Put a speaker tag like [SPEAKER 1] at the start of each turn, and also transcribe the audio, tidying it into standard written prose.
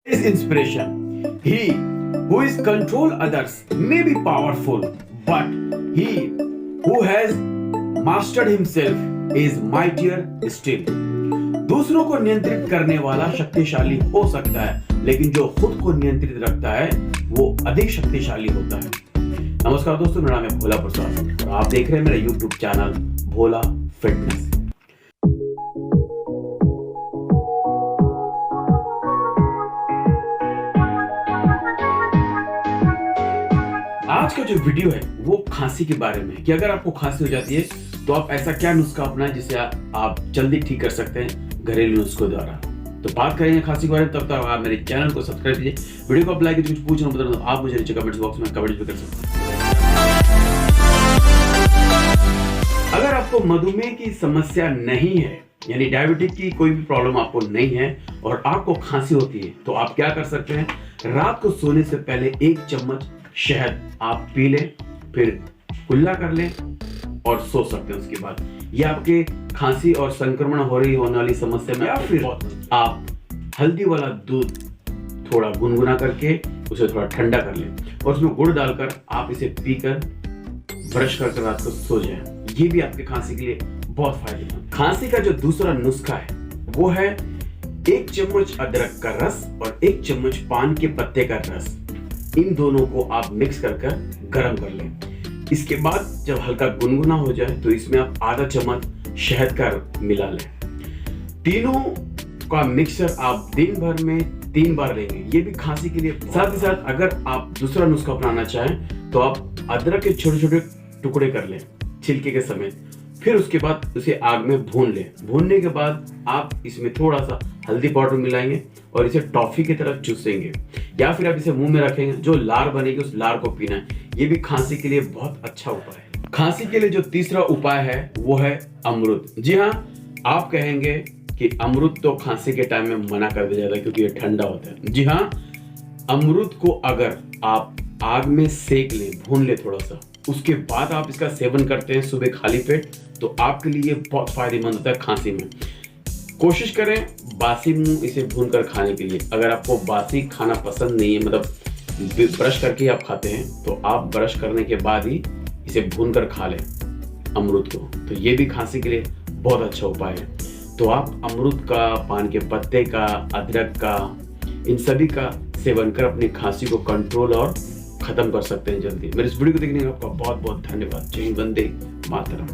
[SPEAKER 1] is inspiration. He who is control others may be powerful, but he who has mastered himself is mightier still. दूसरों को नियंत्रित करने वाला शक्तिशाली हो सकता है, लेकिन जो खुद को नियंत्रित रखता है वो अधिक शक्तिशाली होता है। नमस्कार दोस्तों, मेरा नाम है भोला प्रसाद और आप देख रहे हैं मेरा YouTube चैनल भोला फिटनेस। आज का जो वीडियो है वो खांसी के बारे में, कि अगर आपको खांसी हो जाती है तो आप ऐसा क्या नुस्खा अपनाएं जिससे आप जल्दी ठीक कर सकते हैं घरेलू नुस्खों द्वारा। तो बात करेंगे खांसी के बारे में। तब तक आप मेरे चैनल को सब्सक्राइब कीजिए, वीडियो को आप लाइक कीजिए। कुछ पूछना बता तो आप मुझे नीचे कमेंट्स बॉक्स में कमेंट भी कर सकते हैं। अगर आपको मधुमेह की समस्या नहीं है, यानी डायबिटिक की कोई भी प्रॉब्लम आपको नहीं है और आपको खांसी होती है, तो आप क्या कर सकते हैं, रात को सोने से पहले 1 चम्मच शहद आप पी लें, फिर कुल्ला कर लें और सो सकते हैं। उसके बाद ये आपके खांसी और संक्रमण होने वाली समस्या में, या फिर आप हल्दी वाला दूध थोड़ा गुनगुना करके उसे थोड़ा ठंडा कर लें और उसमें गुड़ डालकर आप इसे पीकर ब्रश करके रात को सो जाएं। ये भी आपके खांसी के लिए बहुत फायदेमंद। खांसी का जो दूसरा नुस्खा है वो है 1 चम्मच अदरक का रस और 1 चम्मच पान के पत्ते का रस। इन दोनों को आप मिक्स कर गर्म कर लें। इसके बाद जब हल्का गुनगुना हो जाए तो इसमें आप आधा चम्मच शहद का मिला लें। तीनों का मिक्सचर आप दिन भर में 3 बार लेंगे। ये भी खांसी के लिए। साथ ही साथ अगर आप दूसरा नुस्खा अपनाना चाहें तो आप अदरक के छोटे छोटे टुकड़े कर लें छिलके के समेत, फिर उसके बाद उसे आग में भून लें। भूनने के बाद आप इसमें थोड़ा सा हल्दी पाउडर मिलाएंगे और इसे टॉफी की तरह चूसेंगे, या फिर आप इसे मुंह में रखेंगे। जो लार बनेगी उस लार को पीना है। ये भी खांसी के लिए बहुत अच्छा उपाय है। खांसी के लिए जो तीसरा उपाय है वो है अमरूद। जी हाँ, आप कहेंगे कि अमरूद तो खांसी के टाइम में मना कर दिया जाता है क्योंकि ये ठंडा होता है। जी हाँ, अमरूद को अगर आप आग में सेक लें, भून ले थोड़ा सा, उसके बाद आप इसका सेवन करते हैं सुबह खाली पेट, तो आपके लिए बहुत फायदेमंद होता है खांसी में। कोशिश करें बासी मुंह इसे भूनकर खाने के लिए। अगर आपको बासी खाना पसंद नहीं है, मतलब ब्रश करके आप खाते हैं, तो आप ब्रश करने के बाद ही इसे भूनकर खा लें अमरूद को। तो ये भी खांसी के लिए बहुत अच्छा उपाय है। तो आप अमरूद का, पान के पत्ते का, अदरक का, इन सभी का सेवन कर अपनी खांसी को कंट्रोल और खत्म कर सकते हैं जल्दी। मेरे इस वीडियो को देखने का आपका बहुत बहुत धन्यवाद। जय हिंद, वंदे मातरम।